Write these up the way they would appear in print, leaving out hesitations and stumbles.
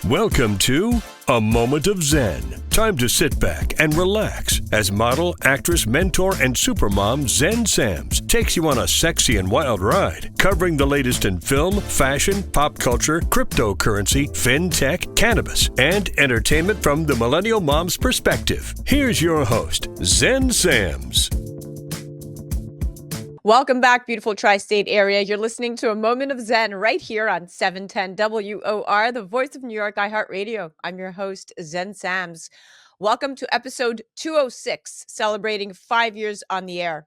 Welcome to A Moment of Zen. Time to sit back and relax as model, actress, mentor, and supermom Zen Sams takes you on a sexy and wild ride, covering the latest in film, fashion, pop culture, cryptocurrency, fintech, cannabis, and entertainment from the millennial mom's perspective. Here's your host, Zen Sams. Welcome back, beautiful tri-state area. You're listening to A Moment of Zen right here on 710 WOR, the voice of New York, iHeartRadio. I'm your host, Zen Sams. Welcome to episode 206, celebrating 5 years on the air.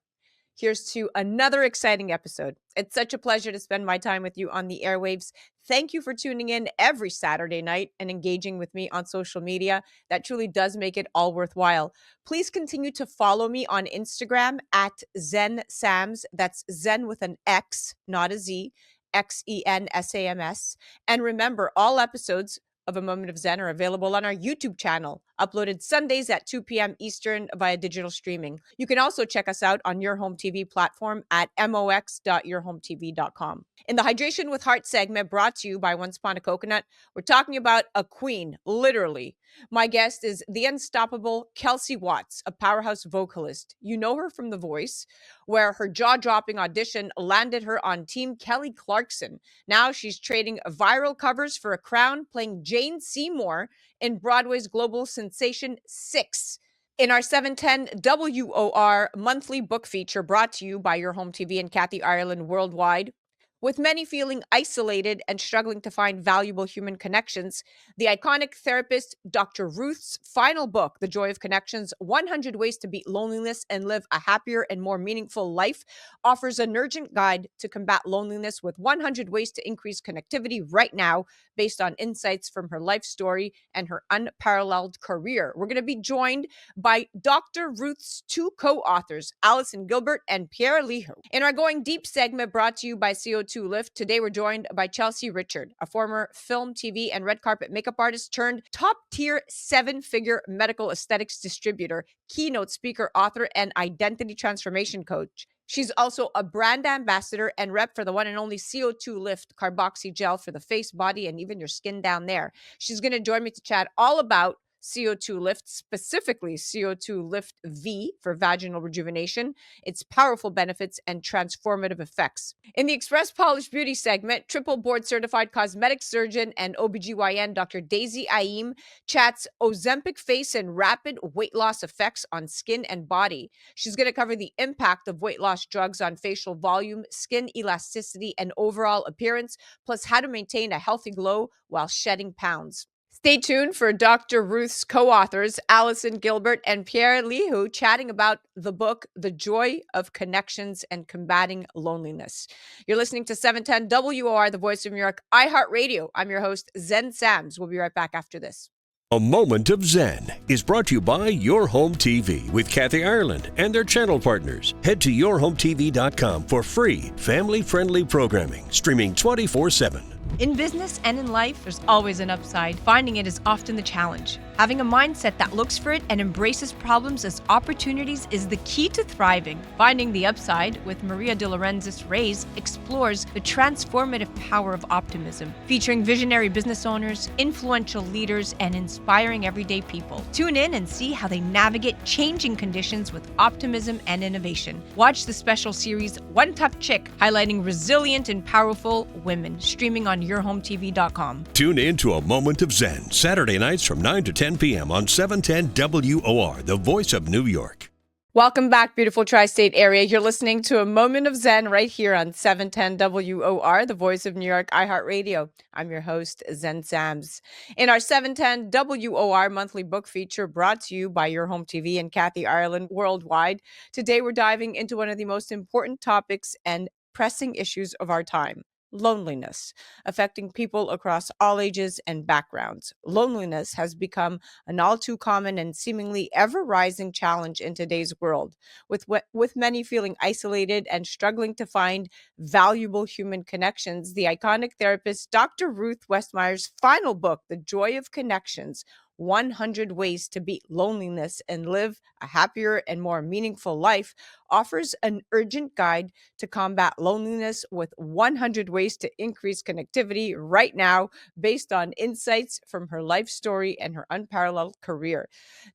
Here's to another exciting episode. It's such a pleasure to spend my time with you on the airwaves. Thank you for tuning in every Saturday night and engaging with me on social media. That truly does make it all worthwhile. Please continue to follow me on Instagram at Zen Sams. That's Zen with an X, not a Z, XENSAMS. And remember, all episodes of A Moment of Zen are available on our YouTube channel, uploaded Sundays at 2 p.m. Eastern via digital streaming. You can also check us out on Your Home TV platform at mox.yourhometv.com. In the Hydration with Heart segment brought to you by Once Upon a Coconut, we're talking about a queen, literally. My guest is the unstoppable Kelsie Watts, a powerhouse vocalist. You know her from The Voice, where her jaw-dropping audition landed her on Team Kelly Clarkson. Now she's trading viral covers for a crown, playing Jane Seymour in Broadway's global sensation 6. In our 710 WOR monthly book feature brought to you by Your Home TV and Kathy Ireland Worldwide, with many feeling isolated and struggling to find valuable human connections, the iconic therapist Dr. Ruth's final book, The Joy of Connections, 100 Ways to Beat Loneliness and Live a Happier and More Meaningful Life, offers an urgent guide to combat loneliness with 100 ways to increase connectivity right now, based on insights from her life story and her unparalleled career. We're going to be joined by Dr. Ruth's two co-authors, Allison, Gilbert, and Pierre, Lehu. In our Going Deep segment brought to you by CO2 Lift, today we're joined by Chelsea Richard, a former film, TV, and red carpet makeup artist turned top-tier 7-figure medical aesthetics distributor, keynote speaker, author, and identity transformation coach. She's also a brand ambassador and rep for the one and only CO2 Lift carboxy gel for the face, body, and even your skin down there. She's going to join me to chat all about CO2 Lift, specifically CO2 Lift V for vaginal rejuvenation, its powerful benefits and transformative effects. In the Express Polished Beauty segment, triple board certified cosmetic surgeon and OBGYN Dr. Daisy Aim chats Ozempic face and rapid weight loss effects on skin and body. She's going to cover the impact of weight loss drugs on facial volume, skin elasticity, and overall appearance, plus how to maintain a healthy glow while shedding pounds. Stay tuned for Dr. Ruth's co-authors, Allison, Gilbert, and Pierre Lehu, chatting about the book, The Joy of Connections and Combating Loneliness. You're listening to 710 WOR, the voice of New York, iHeartRadio. I'm your host, Zen Sams. We'll be right back after this. A Moment of Zen is brought to you by Your Home TV with Kathy Ireland and their channel partners. Head to yourhometv.com for free, family-friendly programming, streaming 24/7. In business and in life, there's always an upside. Finding it is often the challenge. Having a mindset that looks for it and embraces problems as opportunities is the key to thriving. Finding the Upside with Maria de Lorenzis Reyes explores the transformative power of optimism, featuring visionary business owners, influential leaders, and inspiring everyday people. Tune in and see how they navigate changing conditions with optimism and innovation. Watch the special series One Tough Chick, highlighting resilient and powerful women, streaming on yourhometv.com. Tune in to A Moment of Zen, Saturday nights from 9 to 10 p.m. on 710 WOR, the voice of New York. Welcome back, beautiful tri-state area. You're listening to A Moment of Zen right here on 710 WOR, the voice of New York, iHeartRadio. I'm your host, Zen Sams. In our 710 WOR monthly book feature brought to you by Your Home TV and Kathy Ireland Worldwide, today we're diving into one of the most important topics and pressing issues of our time. Loneliness, affecting people across all ages and backgrounds. Loneliness has become an all too common and seemingly ever-rising challenge in today's world, with many feeling isolated and struggling to find valuable human connections. The iconic therapist Dr. Ruth Westheimer's final book, The Joy of Connections, 100 Ways to Beat Loneliness and Live a Happier and More Meaningful Life, offers an urgent guide to combat loneliness with 100 ways to increase connectivity right now, based on insights from her life story and her unparalleled career.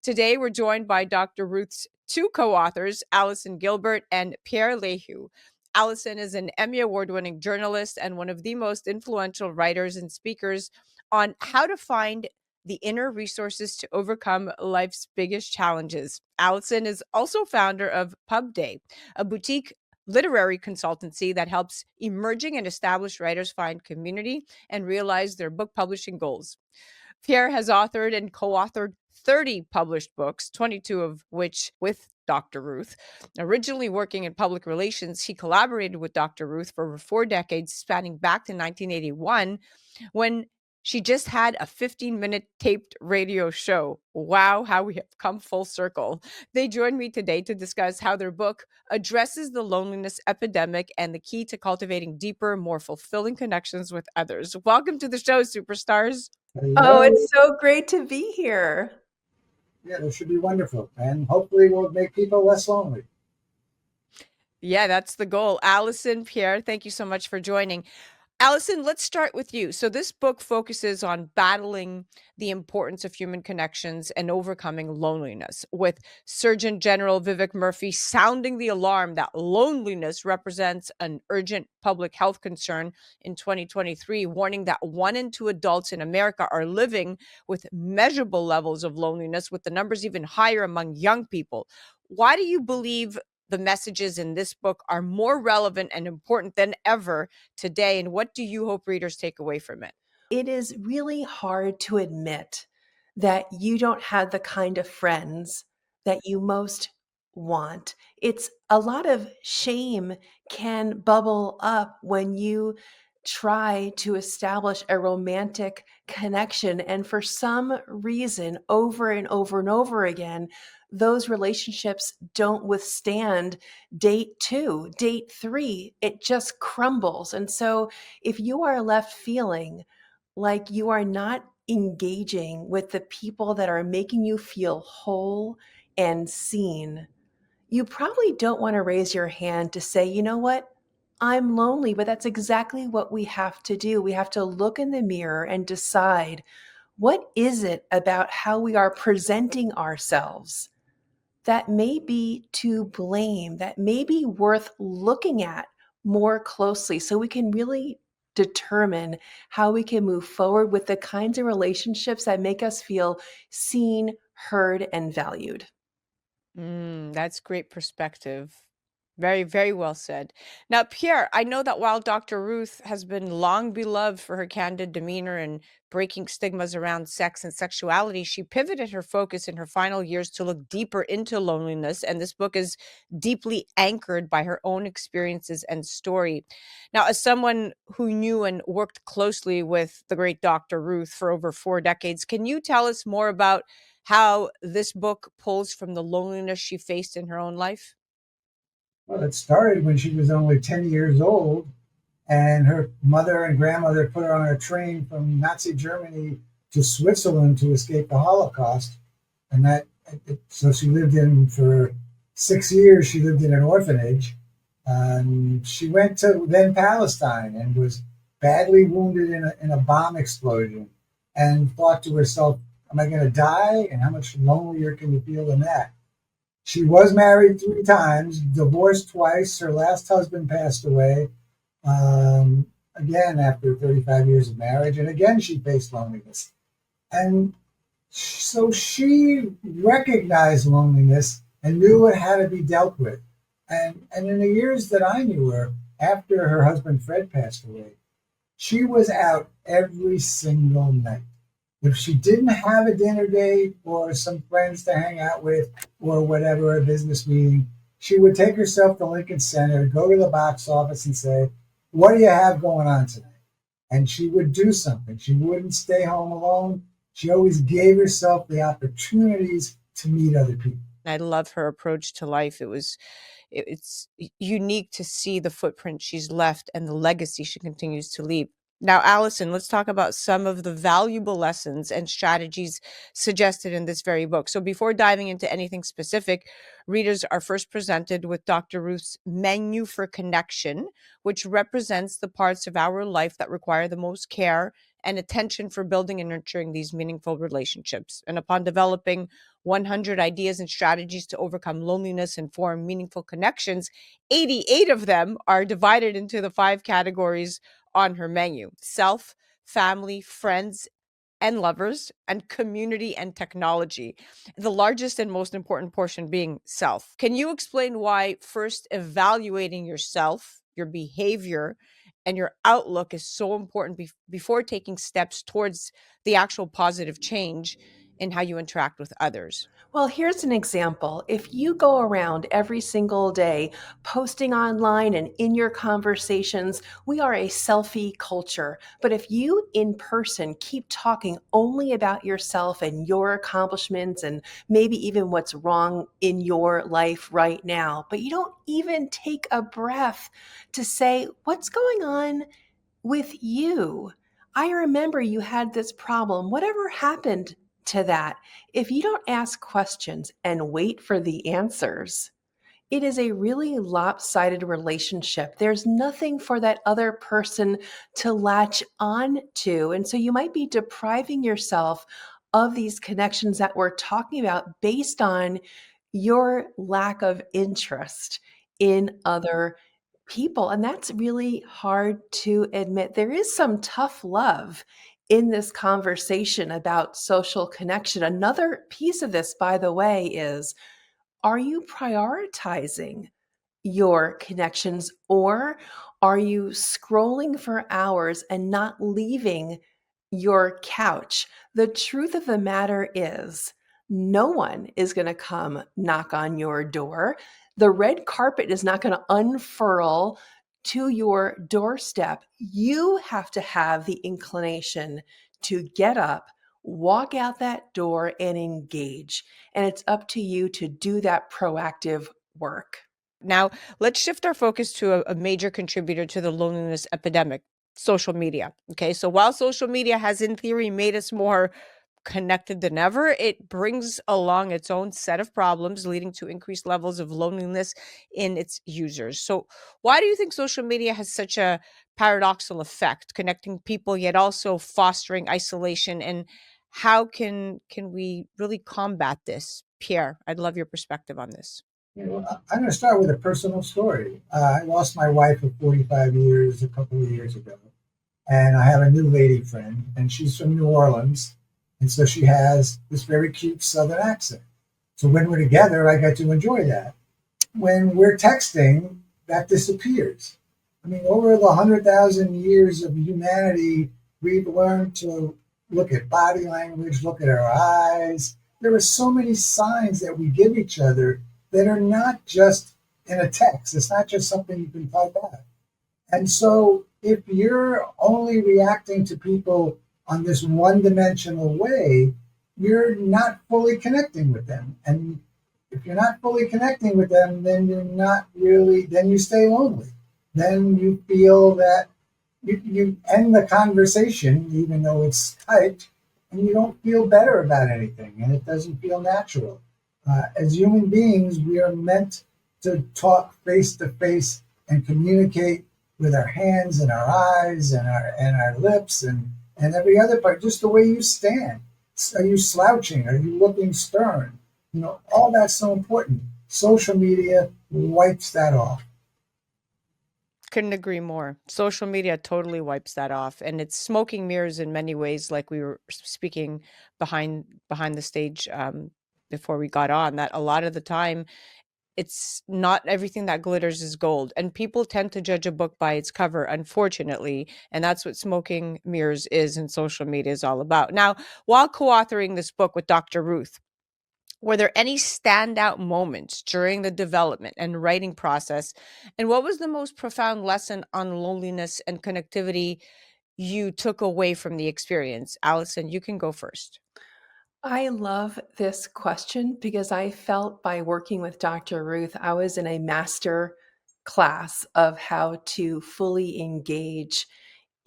Today, we're joined by Dr. Ruth's two co-authors, Allison Gilbert and Pierre Lehu. Allison is an Emmy Award-winning journalist and one of the most influential writers and speakers on how to find the inner resources to overcome life's biggest challenges. Allison is also founder of Broaday, a boutique literary consultancy that helps emerging and established writers find community and realize their book publishing goals. Pierre has authored and co-authored 30 published books, 22 of which with Dr. Ruth. Originally working in public relations, he collaborated with Dr. Ruth for over 4 decades, spanning back to 1981, when she just had a 15-minute taped radio show. Wow, how we have come full circle. They joined me today to discuss how their book addresses the loneliness epidemic and the key to cultivating deeper, more fulfilling connections with others. Welcome to the show, superstars. Hello. Oh, it's so great to be here. Yeah, this should be wonderful. And hopefully we'll make people less lonely. Yeah, that's the goal. Allison, Pierre, thank you so much for joining. Allison, let's start with you. So this book focuses on battling the importance of human connections and overcoming loneliness, with Surgeon General Vivek Murthy sounding the alarm that loneliness represents an urgent public health concern in 2023, warning that 1 in 2 adults in America are living with measurable levels of loneliness, with the numbers even higher among young people. Why do you believe the messages in this book are more relevant and important than ever today? And what do you hope readers take away from it? It is really hard to admit that you don't have the kind of friends that you most want. It's a lot of shame can bubble up when you try to establish a romantic connection. And for some reason, over and over and over again, those relationships don't withstand date 2, date 3. It just crumbles. And so if you are left feeling like you are not engaging with the people that are making you feel whole and seen, you probably don't want to raise your hand to say, you know what? I'm lonely, but that's exactly what we have to do. We have to look in the mirror and decide, what is it about how we are presenting ourselves that may be to blame, that may be worth looking at more closely, so we can really determine how we can move forward with the kinds of relationships that make us feel seen, heard, and valued. That's great perspective. Very, very well said. Now, Pierre, I know that while Dr. Ruth has been long beloved for her candid demeanor and breaking stigmas around sex and sexuality, she pivoted her focus in her final years to look deeper into loneliness. And this book is deeply anchored by her own experiences and story. Now, as someone who knew and worked closely with the great Dr. Ruth for over 4 decades, can you tell us more about how this book pulls from the loneliness she faced in her own life? Well, it started when she was only 10 years old, and her mother and grandmother put her on a train from Nazi Germany to Switzerland to escape the Holocaust. And so she lived for 6 years, she lived in an orphanage. She went to then Palestine and was badly wounded in a bomb explosion, and thought to herself, am I going to die? And how much lonelier can you feel than that? She was married 3 times, divorced twice. Her last husband passed away, again after 35 years of marriage. And again, she faced loneliness. And so she recognized loneliness and knew it had to be dealt with. And in the years that I knew her, after her husband Fred passed away, she was out every single night. If she didn't have a dinner date or some friends to hang out with or whatever, a business meeting, she would take herself to Lincoln Center, go to the box office and say, what do you have going on tonight? And she would do something. She wouldn't stay home alone. She always gave herself the opportunities to meet other people. I love her approach to life. It's unique to see the footprint she's left and the legacy she continues to leave. Now, Allison, let's talk about some of the valuable lessons and strategies suggested in this very book. So, before diving into anything specific, readers are first presented with Dr. Ruth's menu for connection, which represents the parts of our life that require the most care and attention for building and nurturing these meaningful relationships. And upon developing 100 ideas and strategies to overcome loneliness and form meaningful connections, 88 of them are divided into the 5 categories on her menu: self, family, friends, and lovers, and community and technology. The largest and most important portion being self. Can you explain why first evaluating yourself, your behavior, and your outlook is so important before taking steps towards the actual positive change in how you interact with others? Well, here's an example. If you go around every single day posting online and in your conversations, we are a selfie culture. But if you in person keep talking only about yourself and your accomplishments and maybe even what's wrong in your life right now, but you don't even take a breath to say, what's going on with you? I remember you had this problem. Whatever happened to that? If you don't ask questions and wait for the answers, it is a really lopsided relationship. There's nothing for that other person to latch on to. And so you might be depriving yourself of these connections that we're talking about based on your lack of interest in other people. And that's really hard to admit. There is some tough love in this conversation about social connection. Another piece of this, by the way, is, are you prioritizing your connections, or are you scrolling for hours and not leaving your couch? The truth of the matter is, no one is going to come knock on your door. The red carpet is not going to unfurl to your doorstep. You have to have the inclination to get up, walk out that door, and engage. And it's up to you to do that proactive work. Now, let's shift our focus to a major contributor to the loneliness epidemic: social media. Okay, so while social media has, in theory, made us more connected than ever, it brings along its own set of problems, leading to increased levels of loneliness in its users. So, why do you think social media has such a paradoxical effect, connecting people yet also fostering isolation? And how can we really combat this? Pierre, I'd love your perspective on this. I'm going to start with a personal story. I lost my wife of 45 years a couple of years ago, and I have a new lady friend, and she's from New Orleans, and so she has this very cute Southern accent. So when we're together, I get to enjoy that. When we're texting, that disappears. I mean, over the 100,000 years of humanity, we've learned to look at body language, look at our eyes. There are so many signs that we give each other that are not just in a text. It's not just something you can type out. And so if you're only reacting to people on this one-dimensional way, you're not fully connecting with them. And if you're not fully connecting with them, then then you stay lonely. Then you feel that you end the conversation, even though it's typed, and you don't feel better about anything, and it doesn't feel natural. As human beings, we are meant to talk face to face and communicate with our hands and our eyes and our lips and every other part, just the way you stand. Are you slouching? Are you looking stern? All that's so important. Social media wipes that off. Couldn't agree more. Social media totally wipes that off, and it's smoking mirrors in many ways, like we were speaking behind the stage before we got on, that a lot of the time it's not everything that glitters is gold, and people tend to judge a book by its cover, unfortunately, and that's what smoking mirrors is and social media is all about. Now, while co-authoring this book with Dr. Ruth, were there any standout moments during the development and writing process? And what was the most profound lesson on loneliness and connectivity you took away from the experience? Allison, you can go first. I love this question because I felt by working with Dr. Ruth, I was in a master class of how to fully engage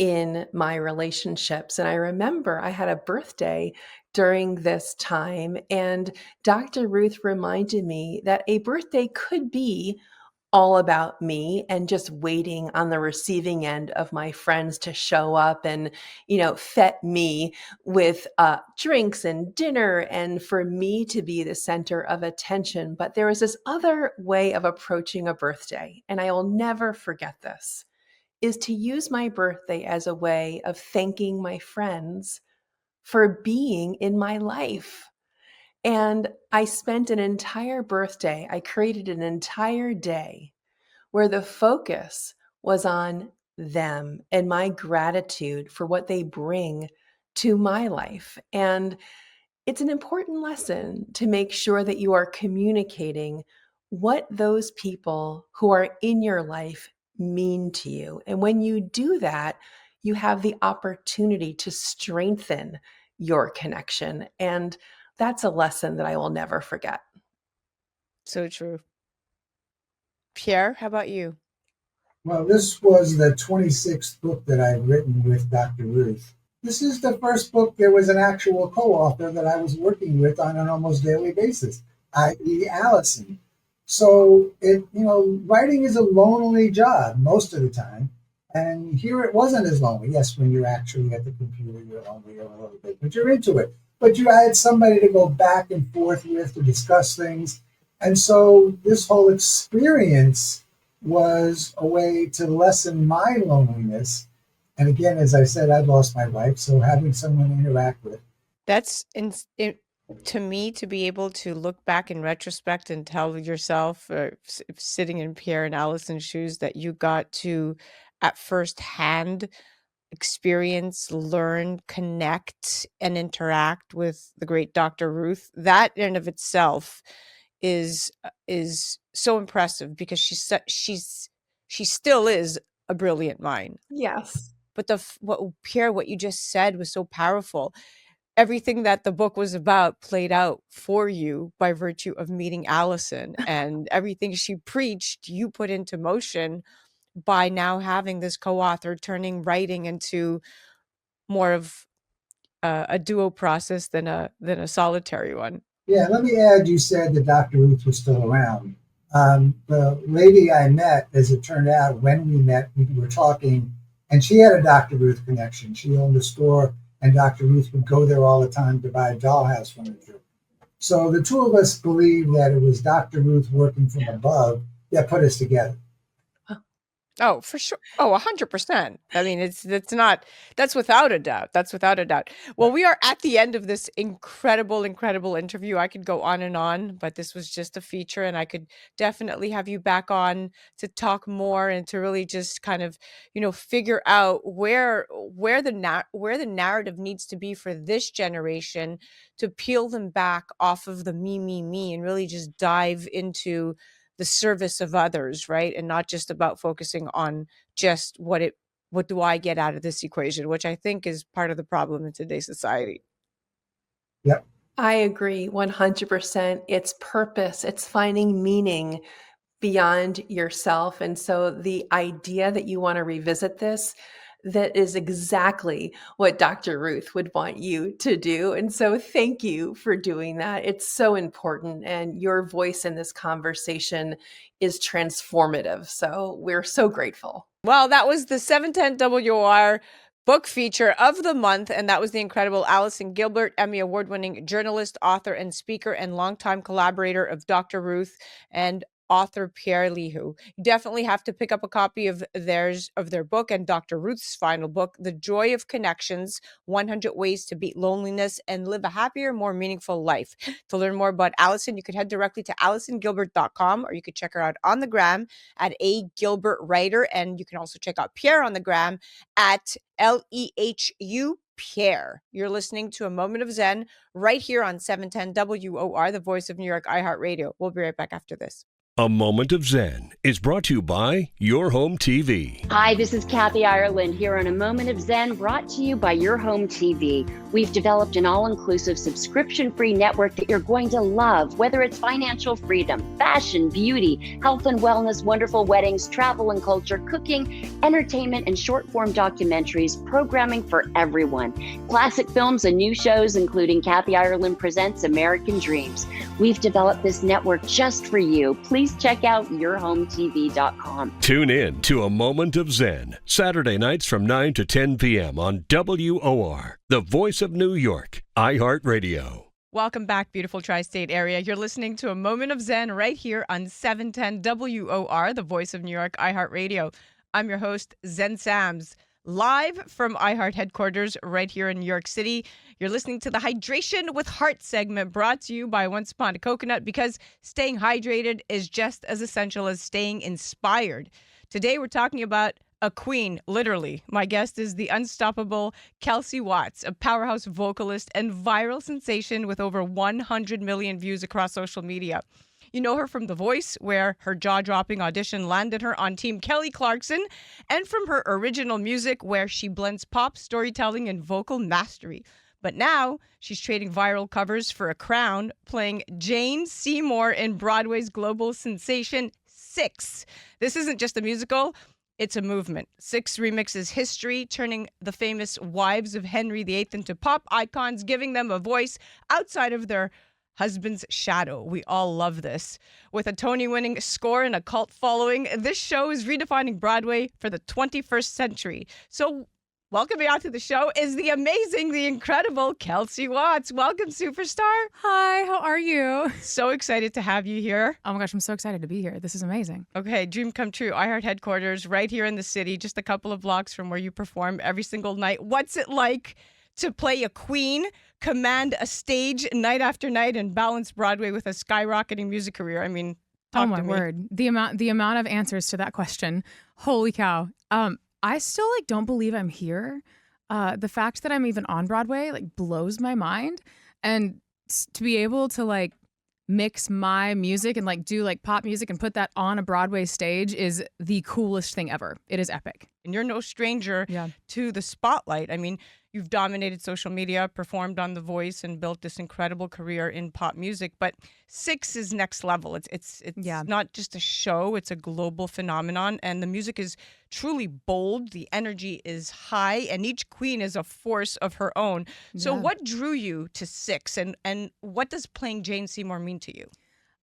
in my relationships. And I remember I had a birthday during this time, and Dr. Ruth reminded me that a birthday could be all about me and just waiting on the receiving end of my friends to show up and, fet me with drinks and dinner and for me to be the center of attention. But there was this other way of approaching a birthday, and I will never forget this, is to use my birthday as a way of thanking my friends for being in my life. And I spent an entire birthday, I created an entire day where the focus was on them and my gratitude for what they bring to my life. And it's an important lesson to make sure that you are communicating what those people who are in your life mean to you. And when you do that, you have the opportunity to strengthen your connection. And that's a lesson that I will never forget. So true. Pierre, how about you? Well, this was the 26th book that I've written with Dr. Ruth. This is the first book there was an actual co-author that I was working with on an almost daily basis, i.e. Allison. So writing is a lonely job most of the time. And here it wasn't as lonely. Yes, when you're actually at the computer, you're lonely a little bit, but you're into it. But you had somebody to go back and forth with to discuss things. And so this whole experience was a way to lessen my loneliness. And again, as I said, I'd lost my wife, so having someone to interact with. That's to me, to be able to look back in retrospect and tell yourself, sitting in Pierre and Allison's shoes, that you got to at first hand experience, learn, connect, and interact with the great Dr. Ruth. That in of itself is so impressive, because she still is a brilliant mind. Yes. But Pierre, what you just said was so powerful. Everything that the book was about played out for you by virtue of meeting Allison, and everything she preached, you put into motion by now having this co-author, turning writing into more of a duo process than a solitary one. Yeah, let me add, you said that Dr. Ruth was still around. The lady I met, as it turned out, when we met, we were talking, and she had a Dr. Ruth connection. She owned a store, and Dr. Ruth would go there all the time to buy dollhouse furniture. So the two of us believed that it was Dr. Ruth working from above that put us together. Oh, for sure. Oh, 100%. I mean, that's without a doubt. That's without a doubt. Well, we are at the end of this incredible interview. I could go on and on, but this was just a feature, and I could definitely have you back on to talk more and to really just kind of, figure out where the narrative needs to be for this generation, to peel them back off of the me, and really just dive into the service of others, right? And not just about focusing on just what do I get out of this equation, which I think is part of the problem in today's society. Yep. I agree 100%. It's purpose, it's finding meaning beyond yourself. And so the idea that you want to revisit this, that is exactly what Dr. Ruth would want you to do. And so thank you for doing that. It's so important. And your voice in this conversation is transformative. So we're so grateful. Well, that was the 710 WOR book feature of the month. And that was the incredible Allison Gilbert, Emmy Award-winning journalist, author, and speaker, and longtime collaborator of Dr. Ruth and author Pierre Lehu. You definitely have to pick up a copy of their book and Dr. Ruth's final book, The Joy of Connections, 100 Ways to Beat Loneliness and Live a Happier, More Meaningful Life. To learn more about Allison, you could head directly to AllisonGilbert.com, or you could check her out on the gram at @GilbertWriter. And you can also check out Pierre on the gram at LEHU Pierre. You're listening to A Moment of Zen right here on 710 WOR, the voice of New York, iHeartRadio. We'll be right back after this. A Moment of Zen is brought to you by Your Home TV. Hi, this is Kathy Ireland here on A Moment of Zen, brought to you by Your Home TV. We've developed an all-inclusive subscription-free network that you're going to love, whether it's financial freedom, fashion, beauty, health and wellness, wonderful weddings, travel and culture, cooking, entertainment, and short-form documentaries, programming for everyone. Classic films and new shows, including Kathy Ireland Presents American Dreams. We've developed this network just for you. Please check out yourhometv.com. Tune in to A Moment of Zen, Saturday nights from 9 to 10 p.m. on WOR, the voice of New York, iHeartRadio. Welcome back, beautiful tri-state area. You're listening to A Moment of Zen right here on 710 WOR, the voice of New York, iHeartRadio. I'm your host, Zen Sams, live from iHeart headquarters right here in New York City. You're listening to the Hydration with Heart segment brought to you by Once Upon a Coconut, because staying hydrated is just as essential as staying inspired. Today we're talking about a queen, literally. My guest is the unstoppable Kelsie Watts, a powerhouse vocalist and viral sensation with over 100 million views across social media. You know her from The Voice, where her jaw-dropping audition landed her on Team Kelly Clarkson, and from her original music, where she blends pop, storytelling, and vocal mastery. But now she's trading viral covers for a crown, playing Jane Seymour in Broadway's global sensation, Six. This isn't just a musical, it's a movement. Six remixes history, turning the famous wives of Henry VIII into pop icons, giving them a voice outside of their husband's shadow. We all love this. With a Tony-winning score and a cult following, this show is redefining Broadway for the 21st century. So welcoming out to the show is the amazing, the incredible Kelsie Watts. Welcome, superstar. Hi, how are you? So excited to have you here. Oh my gosh, I'm so excited to be here. This is amazing. Okay, dream come true. iHeart headquarters right here in the city, just a couple of blocks from where you perform every single night. What's it like to play a queen, command a stage night after night, and balance Broadway with a skyrocketing music career? I mean, talk to me. Oh my word. The amount of answers to that question. Holy cow. I still don't believe I'm here. The fact that I'm even on Broadway blows my mind. And to be able to mix my music and do pop music and put that on a Broadway stage is the coolest thing ever. It is epic. And you're no stranger to the spotlight. I mean, you've dominated social media, performed on The Voice, and built this incredible career in pop music. But Six is next level. It's not just a show, it's a global phenomenon. And the music is truly bold, the energy is high, and each queen is a force of her own. So what drew you to Six, and what does playing Jane Seymour mean to you?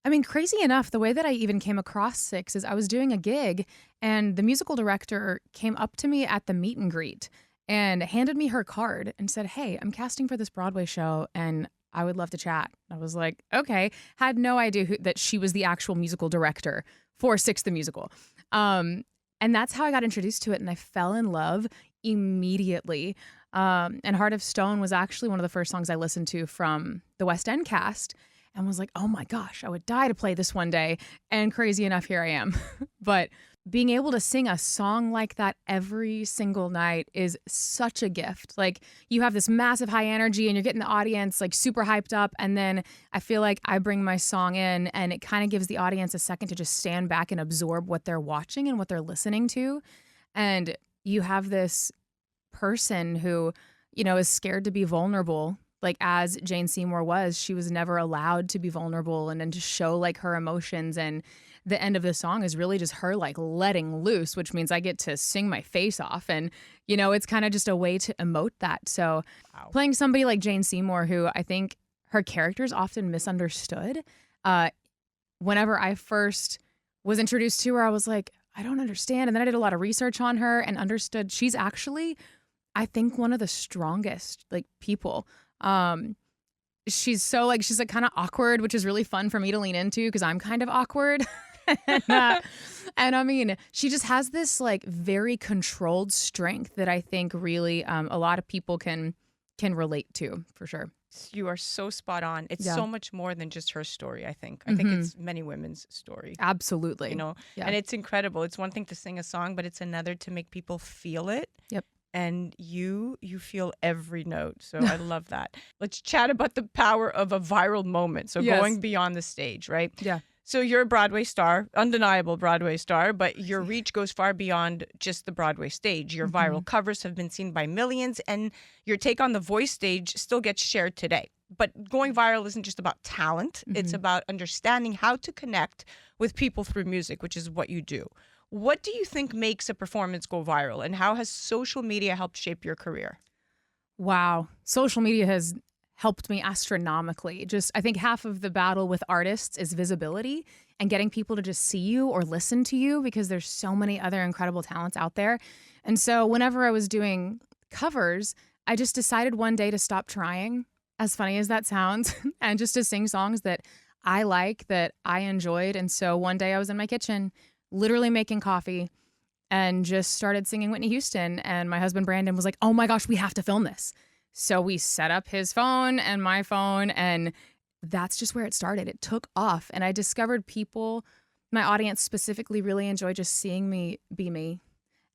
I mean, crazy enough, the way that I even came across Six is I was doing a gig, and the musical director came up to me at the meet and greet and handed me her card and said, "Hey, I'm casting for this Broadway show, and I would love to chat." I was like, okay. Had no idea that she was the actual musical director for Six the Musical. And that's how I got introduced to it, and I fell in love immediately. And Heart of Stone was actually one of the first songs I listened to from the West End cast, and was like, oh my gosh, I would die to play this one day. And crazy enough, here I am. But being able to sing a song like that every single night is such a gift. You have this massive high energy and you're getting the audience super hyped up. And then I feel like I bring my song in and it kind of gives the audience a second to just stand back and absorb what they're watching and what they're listening to. And you have this person who, is scared to be vulnerable. As Jane Seymour was, she was never allowed to be vulnerable and then to show her emotions. And the end of the song is really just her letting loose, which means I get to sing my face off. And, it's kind of just a way to emote that. So playing somebody like Jane Seymour, who I think her character is often misunderstood. Whenever I first was introduced to her, I was like, I don't understand. And then I did a lot of research on her and understood she's actually, I think, one of the strongest people. She's so she's kind of awkward, which is really fun for me to lean into because I'm kind of awkward. And I mean, she just has this very controlled strength that I think really a lot of people can relate to, for sure. You are so spot on. It's so much more than just her story, I think. I think it's many women's story. Absolutely. And it's incredible. It's one thing to sing a song, but it's another to make people feel it. Yep. And you feel every note. So I love that. Let's chat about the power of a viral moment. So going beyond the stage, right? Yeah. So you're a Broadway star, undeniable Broadway star, but your reach goes far beyond just the Broadway stage. Your viral covers have been seen by millions, and your take on the voice stage still gets shared today. But going viral isn't just about talent. It's about understanding how to connect with people through music, which is what you do. What do you think makes a performance go viral, and how has social media helped shape your career? Wow. Social media has helped me astronomically. Just, I think half of the battle with artists is visibility and getting people to just see you or listen to you, because there's so many other incredible talents out there. And so whenever I was doing covers, I just decided one day to stop trying, as funny as that sounds, and just to sing songs that I like, that I enjoyed. And so one day I was in my kitchen, literally making coffee, and just started singing Whitney Houston. And my husband, Brandon, was like, oh my gosh, we have to film this. So we set up his phone and my phone, and that's just where it started. It took off, and I discovered people, my audience specifically, really enjoy just seeing me be me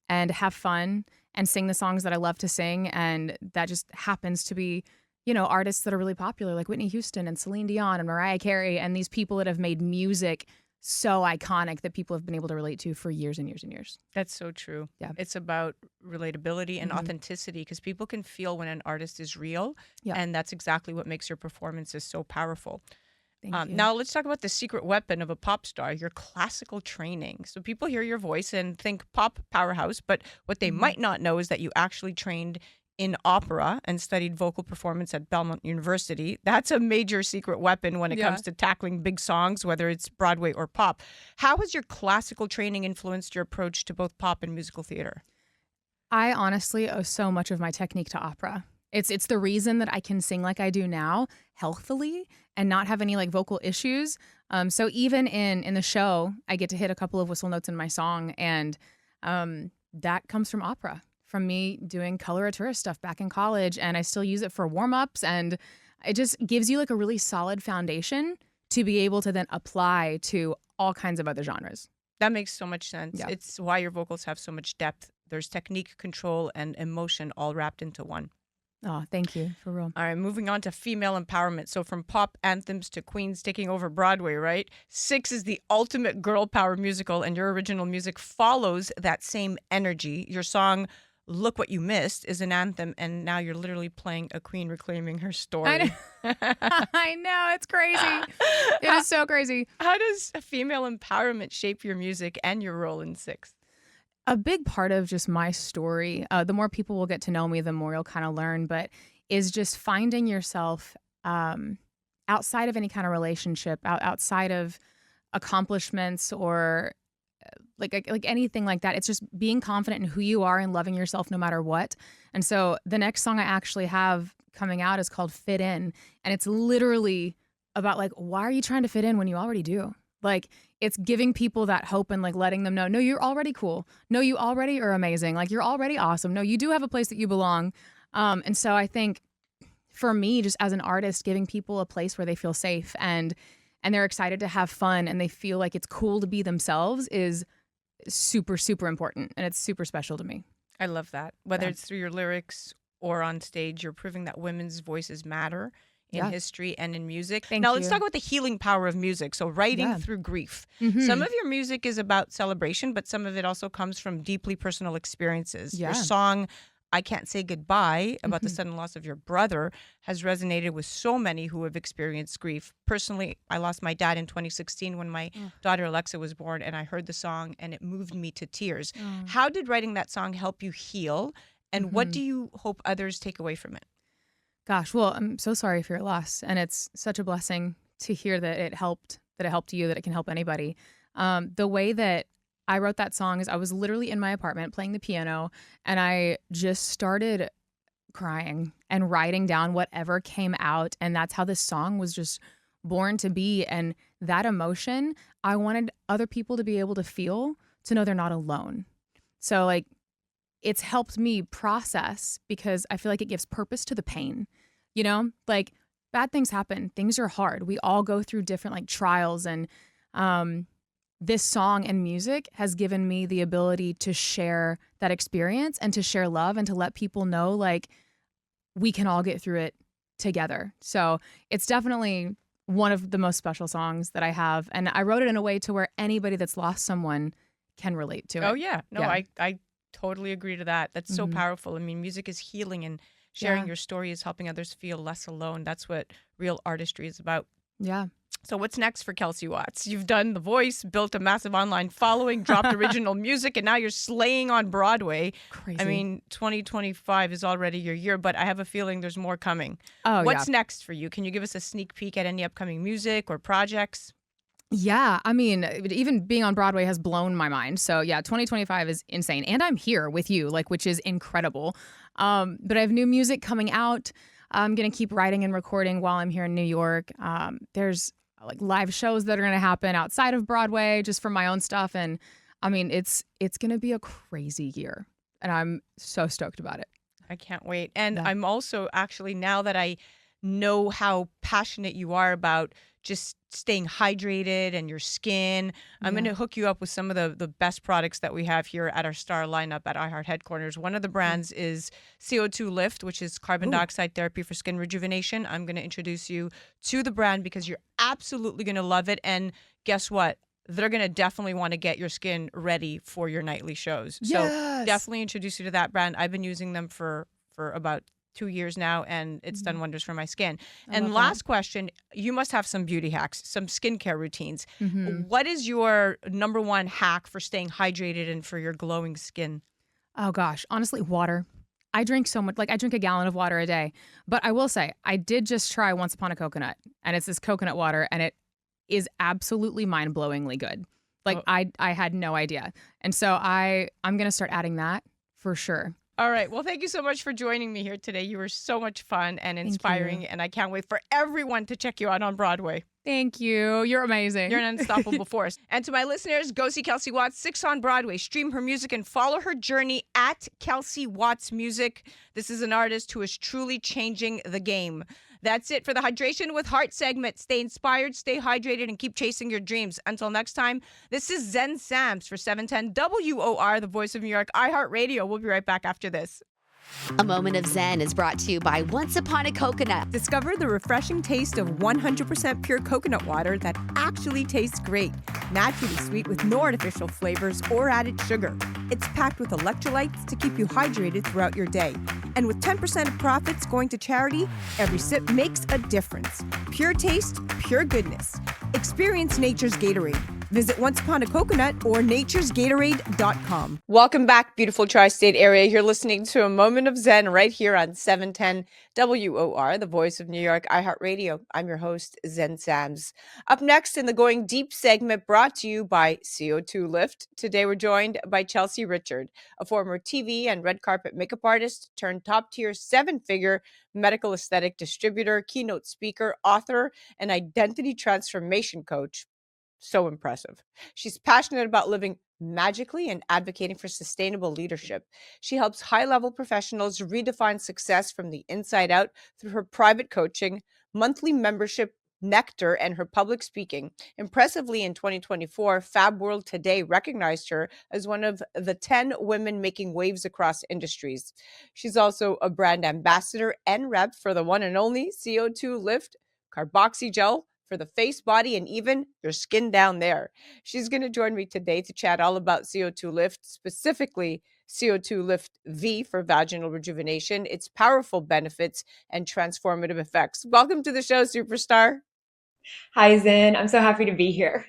and have fun and sing the songs that I love to sing. And that just happens to be, you know, artists that are really popular, like Whitney Houston and Celine Dion and Mariah Carey, and these people that have made music so iconic that people have been able to relate to for years and years and years. That's so true. Yeah. It's about relatability and authenticity, because people can feel when an artist is real. Yeah. And that's exactly what makes your performances so powerful. Thank you. Now let's talk about the secret weapon of a pop star, your classical training. So people hear your voice and think pop powerhouse, but what they might not know is that you actually trained in opera and studied vocal performance at Belmont University. That's a major secret weapon when it comes to tackling big songs, whether it's Broadway or pop. How has your classical training influenced your approach to both pop and musical theater? I honestly owe so much of my technique to opera. It's the reason that I can sing like I do now, healthily, and not have any like vocal issues. So even in the show, I get to hit a couple of whistle notes in my song, and that comes from opera, from me doing coloratura stuff back in college, and I still use it for warm-ups, and it just gives you like a really solid foundation to be able to then apply to all kinds of other genres. That makes so much sense. Yeah. It's why your vocals have so much depth. There's technique, control, and emotion all wrapped into one. Oh, thank you, for real. All right, moving on to female empowerment. So from pop anthems to queens taking over Broadway, right? Six is the ultimate girl power musical, and your original music follows that same energy. Your song, Look What You Missed, is an anthem, and now you're literally playing a queen reclaiming her story. I know, I know, it's crazy. It is so crazy. How does female empowerment shape your music and your role in Six? A big part of just my story, the more people will get to know me, the more you'll kind of learn, but is just finding yourself outside of any kind of relationship, outside of accomplishments or like anything like that. It's just being confident in who you are and loving yourself no matter what. And so the next song I actually have coming out is called Fit In. And it's literally about like, why are you trying to fit in when you already do? Like, it's giving people that hope and like letting them know, no, you're already cool. No, you already are amazing. Like, you're already awesome. No, you do have a place that you belong. And so I think for me, just as an artist, giving people a place where they feel safe and they're excited to have fun and they feel like it's cool to be themselves is super, super important. And it's super special to me. I love that. Whether it's through your lyrics or on stage, you're proving that women's voices matter in history and in music. Now let's talk about the healing power of music. So writing through grief. Some of your music is about celebration, but some of it also comes from deeply personal experiences. Your song, I Can't Say Goodbye, about the sudden loss of your brother, has resonated with so many who have experienced grief. Personally, I lost my dad in 2016 when my daughter Alexa was born, and I heard the song and it moved me to tears. How did writing that song help you heal, and what do you hope others take away from it? Gosh, well, I'm so sorry for your loss, and it's such a blessing to hear that it helped you, that it can help anybody. The way that I wrote that song is I was literally in my apartment playing the piano, and I just started crying and writing down whatever came out, and that's how this song was just born to be. And that emotion, I wanted other people to be able to feel, to know they're not alone. So like, it's helped me process, because I feel like it gives purpose to the pain. You know, like, bad things happen. Things are hard. We all go through different like trials, and this song and music has given me the ability to share that experience and to share love and to let people know like we can all get through it together. So it's definitely one of the most special songs that I have. And I wrote it in a way to where anybody that's lost someone can relate to it. Oh, yeah. No, Yeah. I totally agree to that. That's so Mhm. powerful. I mean, music is healing, and sharing Yeah. your story is helping others feel less alone. That's what real artistry is about. Yeah. So what's next for Kelsie Watts? You've done The Voice, built a massive online following, dropped original music, and now you're slaying on Broadway. Crazy. I mean, 2025 is already your year, but I have a feeling there's more coming. oh, What's yeah. next for you? Can you give us a sneak peek at any upcoming music or projects? Yeah, I mean, even being on Broadway has blown my mind. So yeah, 2025 is insane, and I'm here with you, like, which is incredible. But I have new music coming out. I'm gonna keep writing and recording while I'm here in New York. There's like live shows that are gonna happen outside of Broadway, just for my own stuff, and I mean, it's gonna be a crazy year, and I'm so stoked about it. I can't wait. And Yeah. I'm also actually, now that I know how passionate you are about just staying hydrated and your skin, I'm going Yeah. to hook you up with some of the best products that we have here at our star lineup at iHeart headquarters. One of the brands is CO2 Lift, which is carbon Ooh. dioxide therapy for skin rejuvenation. I'm going to introduce you to the brand because you're absolutely going to love it. And guess what? They're going to definitely want to get your skin ready for your nightly shows. So Yes. definitely introduce you to that brand. I've been using them for about 2 years now, and it's done wonders for my skin. I And love last question, you must have some beauty hacks, some skincare routines. that. Mhm. What is your number one hack for staying hydrated and for your glowing skin? Oh gosh, honestly, water. I drink so much, like I drink a gallon of water a day. But I will say, I did just try Once Upon a Coconut, and it's this coconut water, and it is absolutely mind-blowingly good. Like Oh. I had no idea. And so I'm going to start adding that for sure. All right. Well, thank you so much for joining me here today. You were so much fun and you. inspiring, and I can't wait for everyone to check you out on Broadway. Thank you. You're amazing. You're an unstoppable force. And to my listeners, go see Kelsie Watts 6 on Broadway. Stream her music and follow her journey at Kelsie Watts Music. This is an artist who is truly changing the game. That's it for the Hydration with Heart segment. Stay inspired, stay hydrated, and keep chasing your dreams. Until next time, this is Zen Sams for 710 WOR, the voice of New York, iHeartRadio. We'll be right back after this. A Moment of Zen is brought to you by Once Upon a Coconut. Discover the refreshing taste of 100% pure coconut water that actually tastes great. Naturally sweet with no artificial flavors or added sugar. It's packed with electrolytes to keep you hydrated throughout your day. And with 10% of profits going to charity, every sip makes a difference. Pure taste, pure goodness. Experience nature's Gatorade. Visit Once Upon a Coconut or naturesgatorade.com. Welcome back, beautiful tri-state area. You're listening to A Moment of Zen right here on 710 WOR, the voice of New York, iHeartRadio. I'm your host, Zen Sams. Up next in the Going Deep segment, brought to you by CO2 Lift. Today we're joined by Chelsea Richard, a former TV and red carpet makeup artist turned top-tier 7-figure medical aesthetic distributor, keynote speaker, author, and identity transformation coach. So impressive. She's passionate about living magically and advocating for sustainable leadership. She helps high-level professionals redefine success from the inside out through her private coaching, monthly membership, Nectar, and her public speaking. Impressively, in 2024, Fab World Today recognized her as one of the 10 women making waves across industries. She's also a brand ambassador and rep for the one and only CO2 Lift Carboxy Gel for the face, body, and even your skin down there. She's going to join me today to chat all about CO2 Lift, specifically CO2 Lift V for vaginal rejuvenation, its powerful benefits and transformative effects. Welcome to the show, superstar. Hi, Zen. I'm so happy to be here.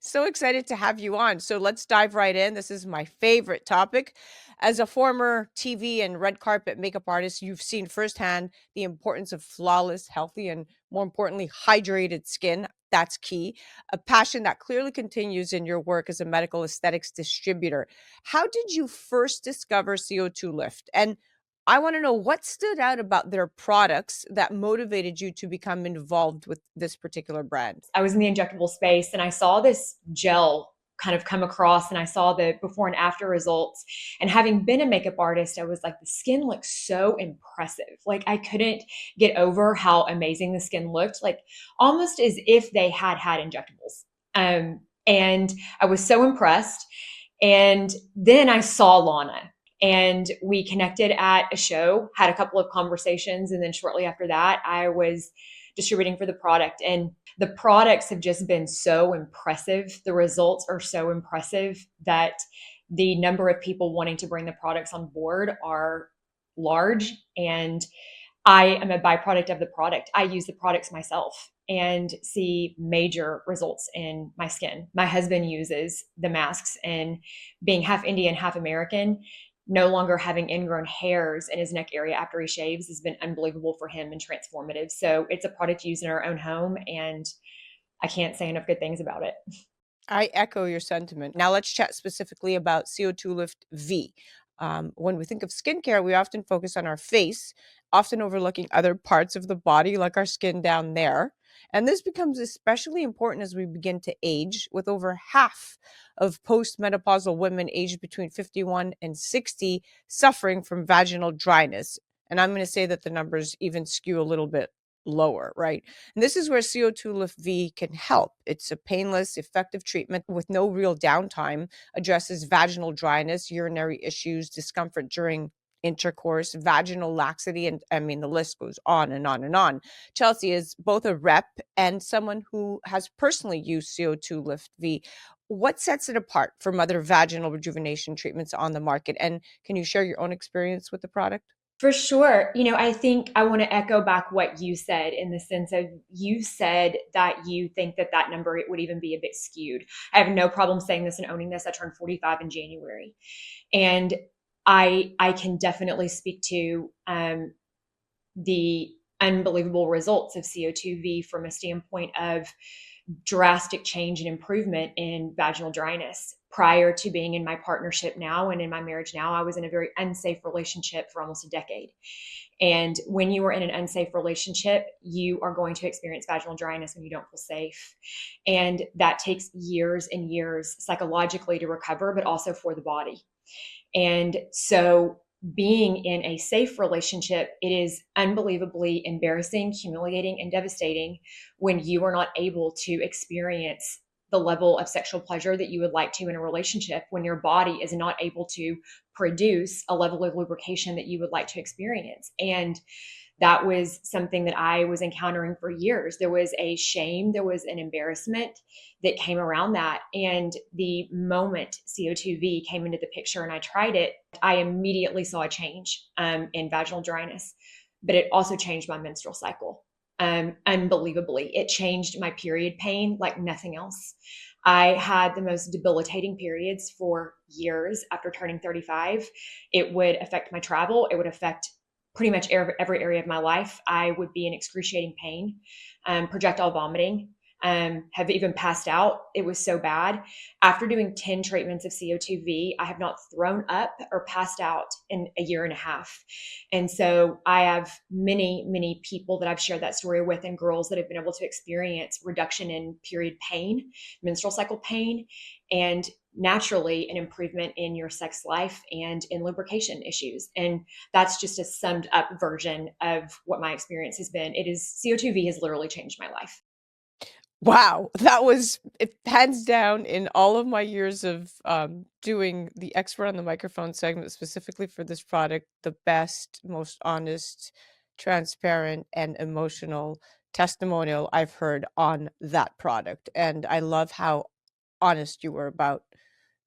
So excited to have you on. So let's dive right in. This is my favorite topic. As a former TV and red carpet makeup artist, you've seen firsthand the importance of flawless, healthy, and more importantly, hydrated skin. That's key. A passion that clearly continues in your work as a medical aesthetics distributor. How did you first discover CO2 Lift? And I want to know what stood out about their products that motivated you to become involved with this particular brand. I was in the injectable space and I saw this gel kind of come across and I saw the before and after results. And having been a makeup artist, I was like, the skin looks so impressive. Like I couldn't get over how amazing the skin looked, like almost as if they had injectables. And I was so impressed. And then I saw Lana. And we connected at a show, had a couple of conversations. And then shortly after that, I was distributing for the product. And the products have just been so impressive. The results are so impressive that the number of people wanting to bring the products on board are large. And I am a byproduct of the product. I use the products myself and see major results in my skin. My husband uses the masks, and being half Indian, half American, no longer having ingrown hairs in his neck area after he shaves has been unbelievable for him and transformative. So it's a product used in our own home, and I can't say enough good things about it. I echo your sentiment. Now let's chat specifically about CO2 Lift V. When we think of skincare, we often focus on our face, often overlooking other parts of the body, like our skin down there. And this becomes especially important as we begin to age, with over half of postmenopausal women aged between 51 and 60 suffering from vaginal dryness. And I'm going to say that the numbers even skew a little bit lower, right? And this is where CO2 Lift V can help. It's a painless, effective treatment with no real downtime, addresses vaginal dryness, urinary issues, discomfort during intercourse, vaginal laxity, and I mean, the list goes on and on and on. Kelsie is both a rep and someone who has personally used CO2 Lift V. What sets it apart from other vaginal rejuvenation treatments on the market? And can you share your own experience with the product? For sure. I think I want to echo back what you said, in the sense of, you said that you think that number, it would even be a bit skewed. I have no problem saying this and owning this. I turned 45 in January. And I can definitely speak to the unbelievable results of CO2V from a standpoint of drastic change and improvement in vaginal dryness. Prior to being in my partnership now and in my marriage now, I was in a very unsafe relationship for almost a decade. And when you are in an unsafe relationship, you are going to experience vaginal dryness when you don't feel safe. And that takes years and years psychologically to recover, but also for the body. And so being in a safe relationship, it is unbelievably embarrassing, humiliating, and devastating when you are not able to experience the level of sexual pleasure that you would like to in a relationship, when your body is not able to produce a level of lubrication that you would like to experience. And that was something that I was encountering for years. There was a shame, there was an embarrassment that came around that. And the moment CO2V came into the picture and I tried it, I immediately saw a change in vaginal dryness, but it also changed my menstrual cycle. Unbelievably, it changed my period pain like nothing else. I had the most debilitating periods for years after turning 35. It would affect my travel. It would affect pretty much every area of my life. I would be in excruciating pain, projectile vomiting, have even passed out. It was so bad. After doing 10 treatments of CO2V, I have not thrown up or passed out in a year and a half. And so I have many, many people that I've shared that story with, and girls that have been able to experience reduction in period pain, menstrual cycle pain, and naturally an improvement in your sex life and in lubrication issues. And that's just a summed up version of what my experience has been. CO2V has literally changed my life. Wow, that was hands down, in all of my years of doing the expert on the microphone segment specifically for this product, the best, most honest, transparent, and emotional testimonial I've heard on that product. And I love how honest you were about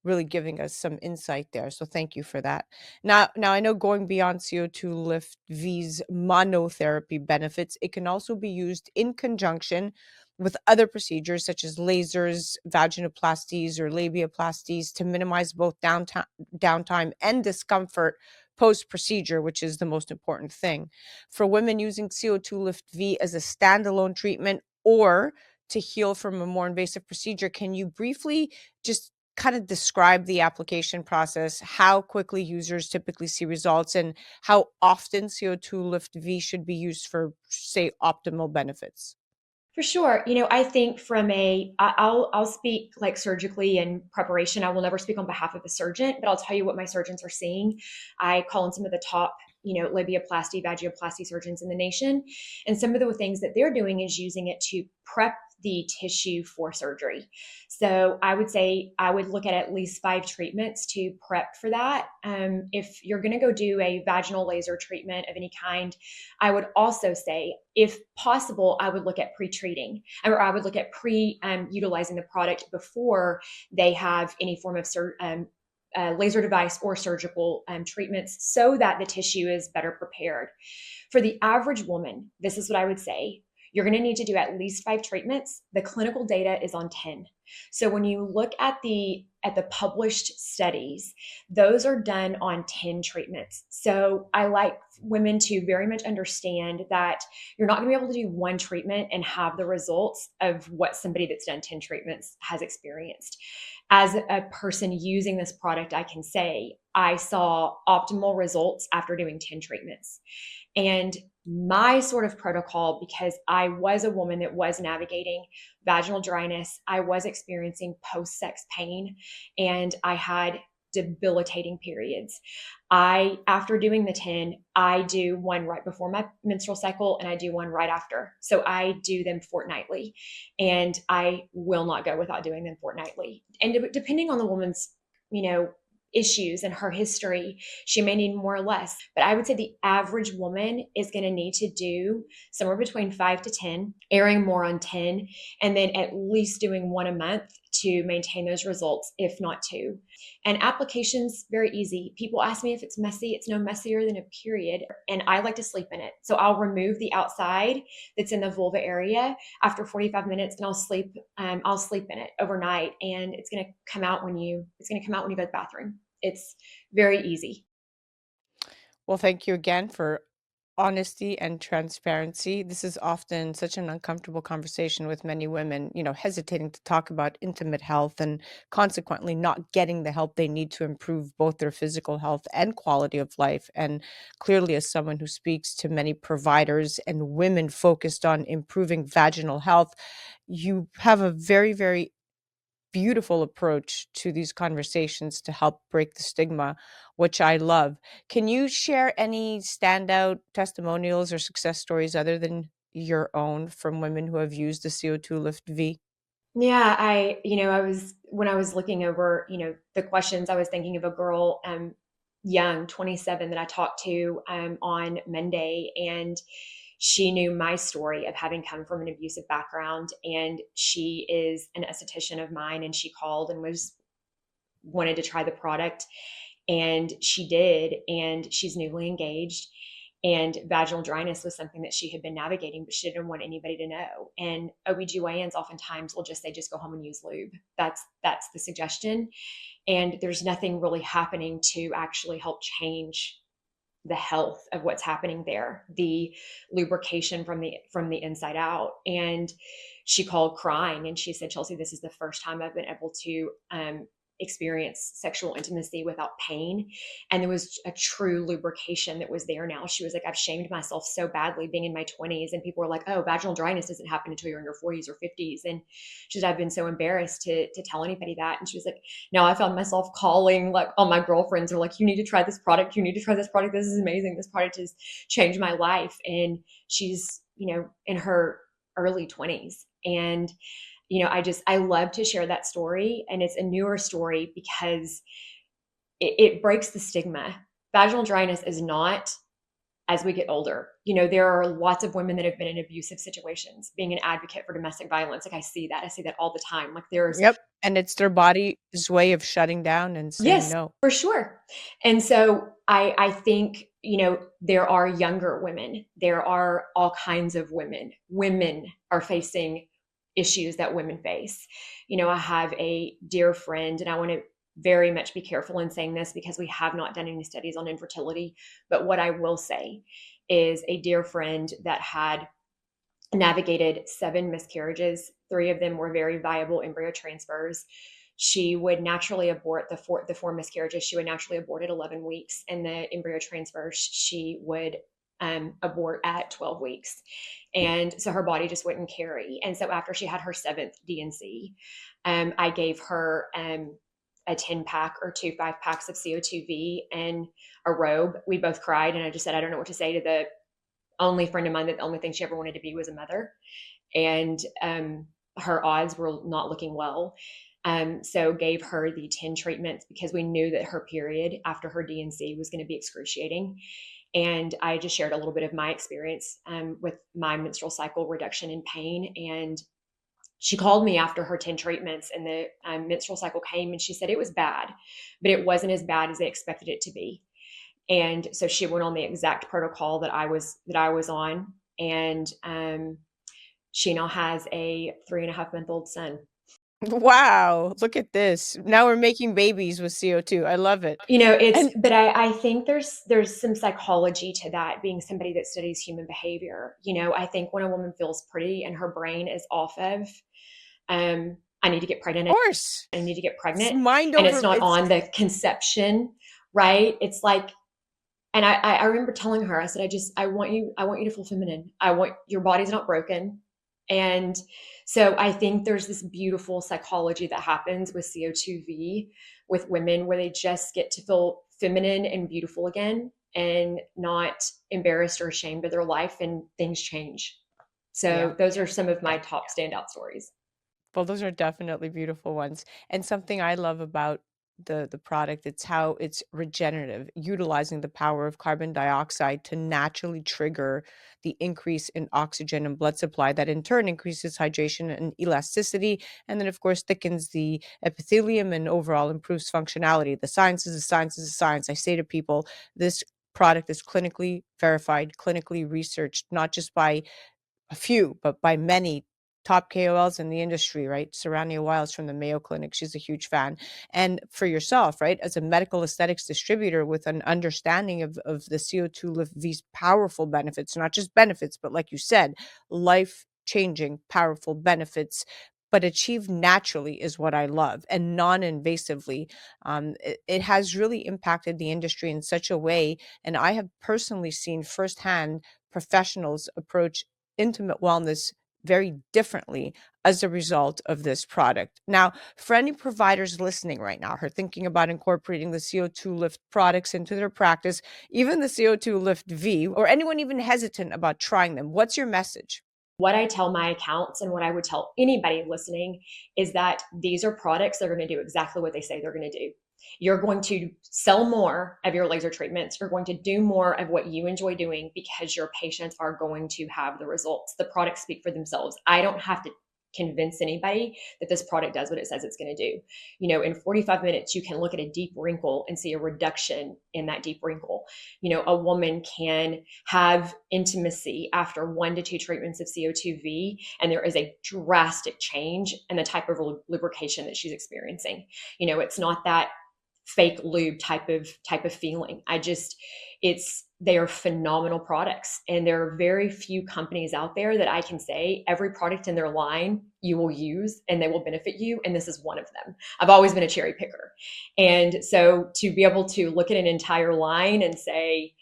really giving us some insight there. So thank you for that. Now I know, going beyond CO2 Lift V's monotherapy benefits, it can also be used in conjunction with other procedures such as lasers, vaginoplasties, or labiaplasties to minimize both downtime and discomfort post-procedure, which is the most important thing. For women using CO2 Lift V as a standalone treatment or to heal from a more invasive procedure, can you briefly just kind of describe the application process, how quickly users typically see results, and how often CO2 Lift V should be used for, say, optimal benefits? For sure. I think I'll speak like surgically in preparation. I will never speak on behalf of the surgeon, but I'll tell you what my surgeons are seeing. I call in some of the top, labiaplasty, vagioplasty surgeons in the nation. And some of the things that they're doing is using it to prep the tissue for surgery. So I would say I would look at least 5 treatments to prep for that. If you're going to go do a vaginal laser treatment of any kind, I would also say, if possible, I would look at pre-treating, or I would look at utilizing the product before they have any form of laser device or surgical treatments, so that the tissue is better prepared. For the average woman, this is what I would say. You're going to need to do at least 5 treatments. The clinical data is on 10. So when you look at the published studies, those are done on 10 treatments. So I like women to very much understand that you're not going to be able to do 1 treatment and have the results of what somebody that's done 10 treatments has experienced. As a person using this product, I can say I saw optimal results after doing 10 treatments. And my sort of protocol, because I was a woman that was navigating vaginal dryness, I was experiencing post-sex pain, and I had debilitating periods. After doing the 10, I do one right before my menstrual cycle and I do one right after. So I do them fortnightly, and I will not go without doing them fortnightly. And depending on the woman's, issues and her history, she may need more or less. But I would say the average woman is going to need to do somewhere between 5 to 10, erring more on 10, and then at least doing 1 a month to maintain those results, if not 2. And applications, very easy. People ask me if it's messy. It's no messier than a period. And I like to sleep in it. So I'll remove the outside that's in the vulva area after 45 minutes, and I'll sleep in it overnight. And it's going to come out when you go to the bathroom. It's very easy. Well, thank you again for honesty and transparency. This is often such an uncomfortable conversation with many women, hesitating to talk about intimate health and consequently not getting the help they need to improve both their physical health and quality of life. And clearly, as someone who speaks to many providers and women focused on improving vaginal health, you have a very, very beautiful approach to these conversations to help break the stigma, which I love. Can you share any standout testimonials or success stories other than your own from women who have used the CO2 Lift V? Yeah, when I was looking over, the questions, I was thinking of a girl, young, 27, that I talked to on Monday, and she knew my story of having come from an abusive background, and she is an esthetician of mine, and she called and wanted to try the product, and she did, and she's newly engaged, and vaginal dryness was something that she had been navigating, but she didn't want anybody to know. And OBGYNs oftentimes will just say, just go home and use lube. That's the suggestion. And there's nothing really happening to actually help change the health of what's happening there, the lubrication from the inside out. And she called crying, and she said, Kelsie, this is the first time I've been able to experience sexual intimacy without pain. And there was a true lubrication that was there now. She was like, I've shamed myself so badly being in my 20s. And people were like, oh, vaginal dryness doesn't happen until you're in your 40s or 50s. And she said, I've been so embarrassed to tell anybody that. And she was like, now I found myself calling like all my girlfriends are like, you need to try this product. You need to try this product. This is amazing. This product has changed my life. And she's, in her early 20s. And I love to share that story, and it's a newer story because it breaks the stigma. Vaginal dryness is not as we get older. There are lots of women that have been in abusive situations, being an advocate for domestic violence. Like I see that all the time. Like there's Yep. And it's their body's way of shutting down and saying no. For sure. And so I think, there are younger women, there are all kinds of women. Women are facing issues that women face. I have a dear friend, and I want to very much be careful in saying this because we have not done any studies on infertility. But what I will say is a dear friend that had navigated 7 miscarriages. 3 of them were very viable embryo transfers. She would naturally abort the 4 miscarriages. She would naturally abort at 11 weeks, and the embryo transfers she would abort at 12 weeks. And so her body just wouldn't carry. And so after she had her 7th DNC, I gave her a 10-pack or 2 5-packs of CO2V and a robe. We both cried, and I just said, I don't know what to say to the only friend of mine that the only thing she ever wanted to be was a mother. And her odds were not looking well. So gave her the 10 treatments because we knew that her period after her DNC was going to be excruciating. And I just shared a little bit of my experience with my menstrual cycle reduction in pain. And she called me after her 10 treatments, and the menstrual cycle came, and she said it was bad, but it wasn't as bad as they expected it to be. And so she went on the exact protocol that I was on. And she now has a 3.5-month-old son. Wow, look at this. Now we're making babies with CO2. I love it. But I think there's some psychology to that, being somebody that studies human behavior. I think when a woman feels pretty and her brain is off of, I need to get pregnant. Of course. I need to get pregnant. It's mind and over- it's not on the conception, right? It's like, and I remember telling her, I said, I want you to feel feminine. Your body's not broken. And so I think there's this beautiful psychology that happens with CO2V with women, where they just get to feel feminine and beautiful again, and not embarrassed or ashamed of their life, and things change. So those are some of my top standout stories. Well, those are definitely beautiful ones. And something I love about the product, it's how it's regenerative, utilizing the power of carbon dioxide to naturally trigger the increase in oxygen and blood supply, that in turn increases hydration and elasticity, and then of course thickens the epithelium and overall improves functionality. The science is a science is a science. I say to people, this product is clinically verified, clinically researched, not just by a few, but by many top KOLs in the industry, right? Sarania Wiles from the Mayo Clinic, she's a huge fan. And for yourself, right, as a medical aesthetics distributor with an understanding of the CO2 Lift V's powerful benefits, not just benefits, but like you said, life-changing, powerful benefits, but achieved naturally is what I love, and non-invasively. It has really impacted the industry in such a way, and I have personally seen firsthand professionals approach intimate wellness very differently as a result of this product. Now, for any providers listening right now who are thinking about incorporating the CO2 Lift products into their practice, even the CO2 Lift V, or anyone even hesitant about trying them, what's your message? What I tell my accounts, and what I would tell anybody listening, is that these are products that are going to do exactly what they say they're going to do. You're going to sell more of your laser treatments. You're going to do more of what you enjoy doing, because your patients are going to have the results. The products speak for themselves. I don't have to convince anybody that this product does what it says it's going to do. In 45 minutes, you can look at a deep wrinkle and see a reduction in that deep wrinkle. A woman can have intimacy after 1 to 2 treatments of CO2V, and there is a drastic change in the type of lubrication that she's experiencing. It's not that fake lube type of feeling. They are phenomenal products, and there are very few companies out there that I can say every product in their line you will use and they will benefit you, and this is one of them. I've always been a cherry picker, and so to be able to look at an entire line and say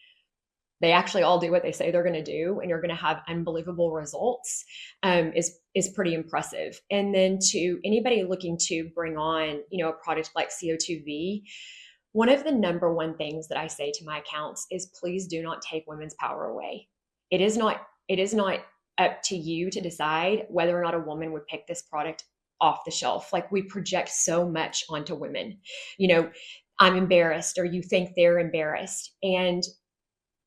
they actually all do what they say they're going to do, and you're going to have unbelievable results, is pretty impressive. And then to anybody looking to bring on, a product like CO2V, one of the number one things that I say to my accounts is, please do not take women's power away. It is not up to you to decide whether or not a woman would pick this product off the shelf. Like, we project so much onto women. I'm embarrassed, or you think they're embarrassed. And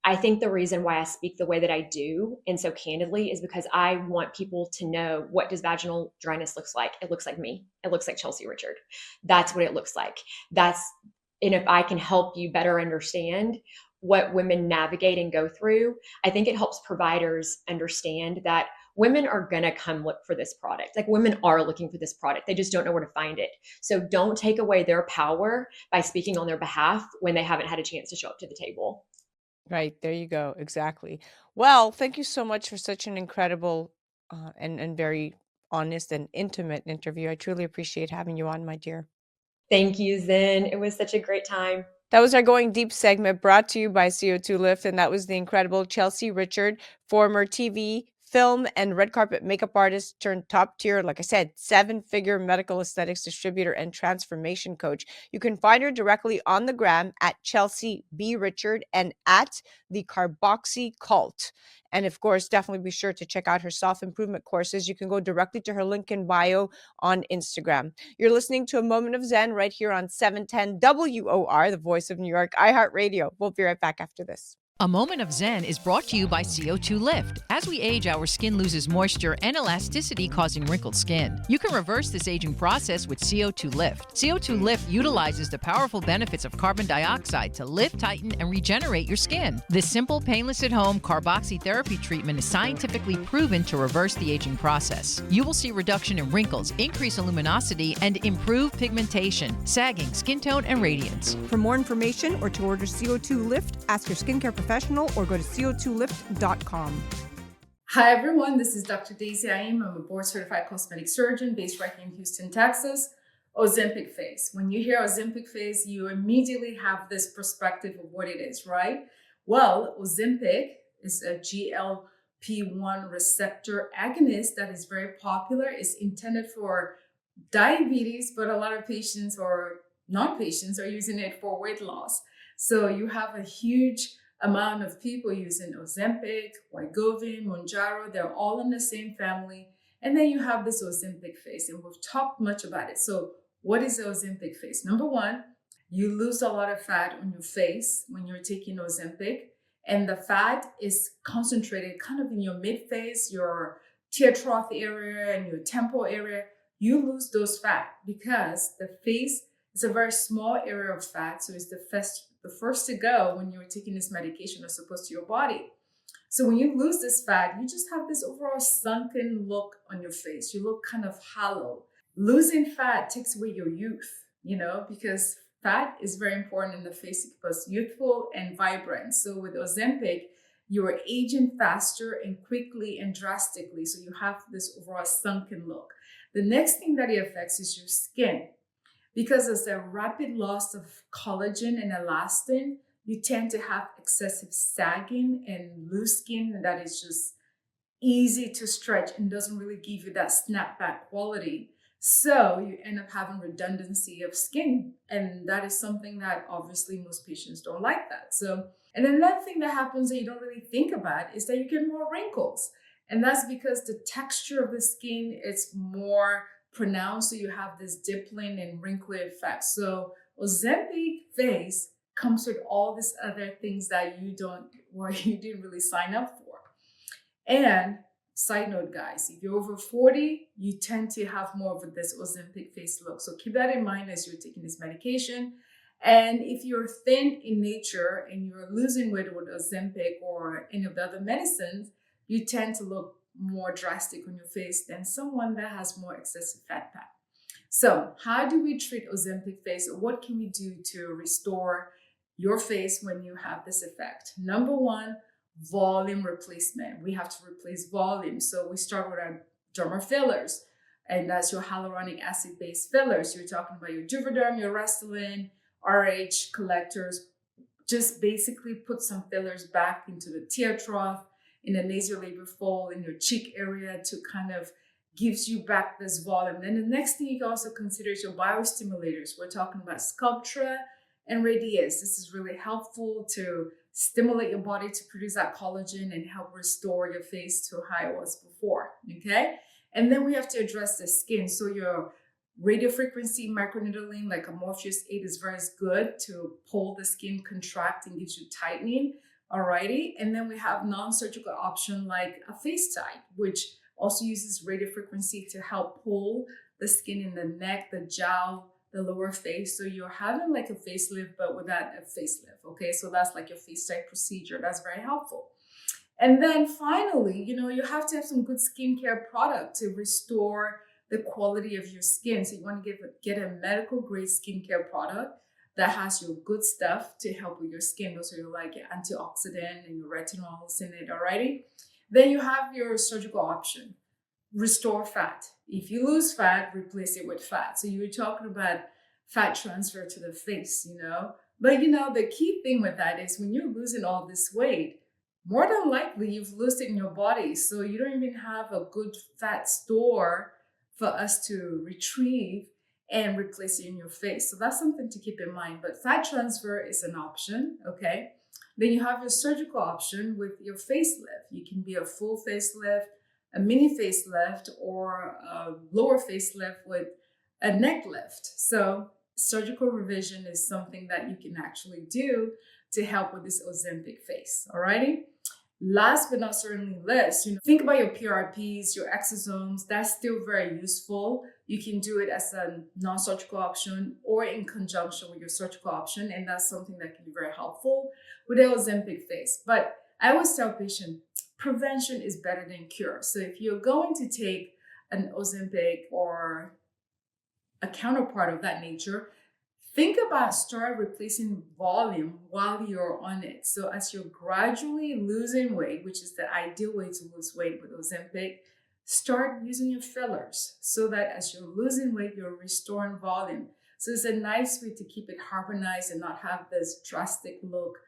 I think the reason why I speak the way that I do and so candidly is because I want people to know, what does vaginal dryness looks like? It looks like me. It looks like Kelsie Richard. That's what it looks like. And if I can help you better understand what women navigate and go through, I think it helps providers understand that women are going to come look for this product. Like, women are looking for this product. They just don't know where to find it. So don't take away their power by speaking on their behalf when they haven't had a chance to show up to the table. Right. There you go. Exactly. Well, thank you so much for such an incredible and very honest and intimate interview. I truly appreciate having you on, my dear. Thank you, Zen. It was such a great time. That was our Going Deep segment, brought to you by CO2 Lift, and that was the incredible Kelsie Richard, former TV, film and red carpet makeup artist turned top tier, like I said, 7-figure medical aesthetics distributor and transformation coach. You can find her directly on the gram at Chelsea B. Richard and at the Carboxy Cult. And of course, definitely be sure to check out her self-improvement courses. You can go directly to her link in bio on Instagram. You're listening to A Moment of Zen right here on 710 WOR, the voice of New York, iHeartRadio. We'll be right back after this. A Moment of Zen is brought to you by CO2 Lift. As we age, our skin loses moisture and elasticity, causing wrinkled skin. You can reverse this aging process with CO2 Lift. CO2 Lift utilizes the powerful benefits of carbon dioxide to lift, tighten, and regenerate your skin. This simple, painless at-home carboxy therapy treatment is scientifically proven to reverse the aging process. You will see reduction in wrinkles, increase luminosity, and improve pigmentation, sagging, skin tone, and radiance. For more information or to order CO2 Lift, ask your skincare professional or go to co2lift.com. Hi everyone, this is Dr. Daisy Aim. I'm a board-certified cosmetic surgeon based right here in Houston, Texas. Ozempic face. When you hear Ozempic face, you immediately have this perspective of what it is, right? Well, Ozempic is a GLP-1 receptor agonist that is very popular. It's intended for diabetes, but a lot of patients or non-patients are using it for weight loss. So you have a huge amount of people using Ozempic, Wegovy, Mounjaro. They're all in the same family. And then you have this Ozempic face, and we've talked much about it. So what is the Ozempic face? Number one, you lose a lot of fat on your face when you're taking Ozempic. And the fat is concentrated kind of in your mid-face, your tear trough area, and your temple area. You lose those fat because the face is a very small area of fat. So it's the first to go when you're taking this medication as opposed to your body. So when you lose this fat, you just have this overall sunken look on your face. You look kind of hollow. Losing fat takes away your youth, because fat is very important in the face to keep us youthful and vibrant. So with Ozempic, you are aging faster and quickly and drastically. So you have this overall sunken look. The next thing that it affects is your skin. Because there's a rapid loss of collagen and elastin, you tend to have excessive sagging and loose skin that is just easy to stretch and doesn't really give you that snapback quality. So you end up having redundancy of skin. And that is something that obviously most patients don't like that. And another thing that happens that you don't really think about is that you get more wrinkles. And that's because the texture of the skin is more pronounced, so you have this dimpling and wrinkly effect. So Ozempic face comes with all these other things that you didn't really sign up for. And side note, guys, if you're over 40, you tend to have more of this Ozempic face look. So keep that in mind as you're taking this medication. And if you're thin in nature and you're losing weight with Ozempic or any of the other medicines, you tend to look more drastic on your face than someone that has more excessive fat pad. So how do we treat Ozempic face? What can we do to restore your face when you have this effect? Number one, volume replacement. We have to replace volume. So we start with our dermal fillers, and that's your hyaluronic acid-based fillers. You're talking about your Juvederm, your Restylane, RH collectors. Just basically put some fillers back into the tear trough, in the nasolabial fold, in your cheek area to kind of gives you back this volume. Then the next thing you can also consider is your biostimulators. We're talking about Sculptra and Radius. This is really helpful to stimulate your body to produce that collagen and help restore your face to how it was before, okay? And then we have to address the skin. So your radiofrequency microneedling, like a Morpheus 8, is very good to pull the skin, contract, and gives you tightening. Alrighty, and then we have non-surgical option like a FaceTite, which also uses radio frequency to help pull the skin in the neck, the jowl, the lower face. So you're having like a facelift, but without a facelift. Okay, so that's like your FaceTite procedure. That's very helpful. And then finally, you have to have some good skincare product to restore the quality of your skin. So you want to get a medical grade skincare product that has your good stuff to help with your skin. Those are your antioxidant and your retinols in it, alrighty? Then you have your surgical option, restore fat. If you lose fat, replace it with fat. So you were talking about fat transfer to the face, But the key thing with that is when you're losing all this weight, more than likely you've lost it in your body. So you don't even have a good fat store for us to retrieve and replace it in your face. So that's something to keep in mind. But fat transfer is an option, okay? Then you have your surgical option with your facelift. You can be a full facelift, a mini facelift, or a lower facelift with a neck lift. So surgical revision is something that you can actually do to help with this Ozempic face, alrighty? Last but not certainly least, think about your PRPs, your exosomes. That's still very useful. You can do it as a non-surgical option or in conjunction with your surgical option, and that's something that can be very helpful with the Ozempic face. But I always tell patients, prevention is better than cure. So if you're going to take an Ozempic or a counterpart of that nature, think about start replacing volume while you're on it. So as you're gradually losing weight, which is the ideal way to lose weight with Ozempic, start using your fillers so that as you're losing weight, you're restoring volume. So it's a nice way to keep it harmonized and not have this drastic look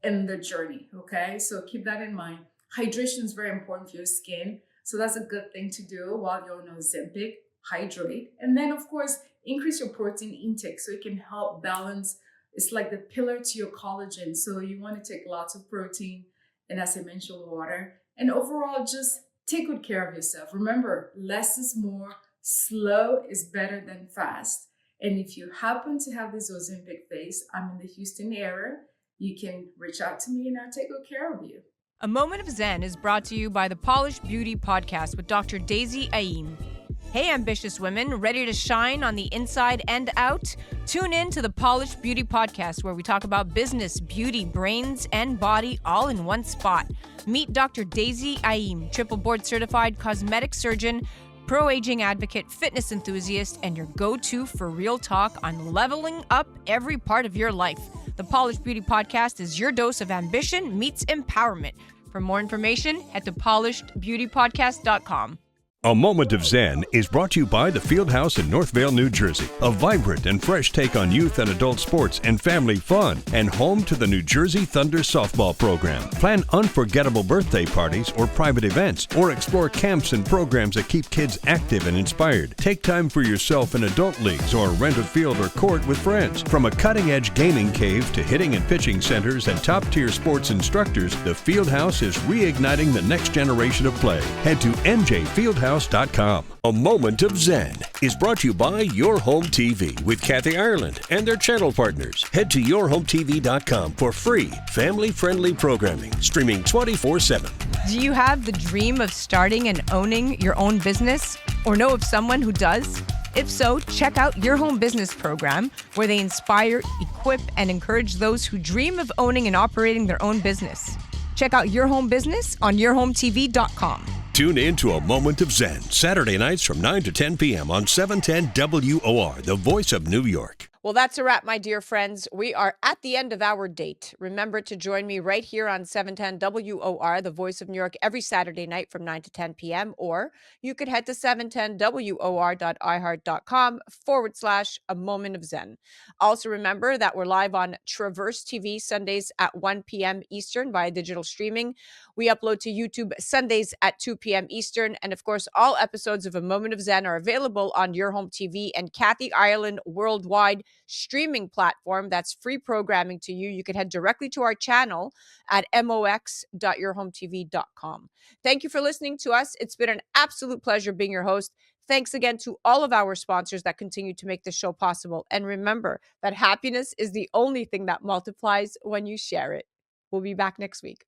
in the journey, okay? So keep that in mind. Hydration is very important for your skin. So that's a good thing to do while you're on Ozempic. Hydrate. And then, of course, increase your protein intake so it can help balance. It's like the pillar to your collagen. So you want to take lots of protein and, as I mentioned, water. And overall, just take good care of yourself. Remember, less is more. Slow is better than fast. And if you happen to have this Ozempic face, I'm in the Houston area. You can reach out to me and I'll take good care of you. A Moment of Zen is brought to you by the Polished Beauty Podcast with Dr. Daisy Aim. Hey, ambitious women, ready to shine on the inside and out? Tune in to the Polished Beauty Podcast, where we talk about business, beauty, brains, and body all in one spot. Meet Dr. Daisy Aim, triple board certified cosmetic surgeon, pro-aging advocate, fitness enthusiast, and your go-to for real talk on leveling up every part of your life. The Polished Beauty Podcast is your dose of ambition meets empowerment. For more information, head to polishedbeautypodcast.com. A Moment of Zen is brought to you by the Fieldhouse in Northvale, New Jersey, a vibrant and fresh take on youth and adult sports and family fun, and home to the New Jersey Thunder softball program. Plan unforgettable birthday parties or private events, or explore camps and programs that keep kids active and inspired. Take time for yourself in adult leagues or rent a field or court with friends. From a cutting-edge gaming cave to hitting and pitching centers and top-tier sports instructors, the Fieldhouse is reigniting the next generation of play. Head to NJFieldhouse.com. A Moment of Zen is brought to you by Your Home TV with Kathy Ireland and their channel partners. Head to yourhometv.com for free, family-friendly programming, streaming 24/7. Do you have the dream of starting and owning your own business, or know of someone who does? If so, check out Your Home Business program, where they inspire, equip, and encourage those who dream of owning and operating their own business. Check out Your Home Business on yourhometv.com. Tune in to A Moment of Zen, Saturday nights from 9 to 10 p.m. on 710 WOR, the voice of New York. Well, that's a wrap, my dear friends. We are at the end of our date. Remember to join me right here on 710 WOR, the voice of New York, every Saturday night from 9 to 10 p.m. Or you could head to 710WOR.iHeart.com/A Moment of Zen. Also remember that we're live on Traverse TV Sundays at 1 p.m. Eastern via digital streaming. We upload to YouTube Sundays at 2 p.m. Eastern. And of course, all episodes of A Moment of Zen are available on Your Home TV and Kathy Ireland Worldwide streaming platform. That's free programming to you. You can head directly to our channel at mox.yourhometv.com. Thank you for listening to us. It's been an absolute pleasure being your host. Thanks again to all of our sponsors that continue to make the show possible. And remember that happiness is the only thing that multiplies when you share it. We'll be back next week.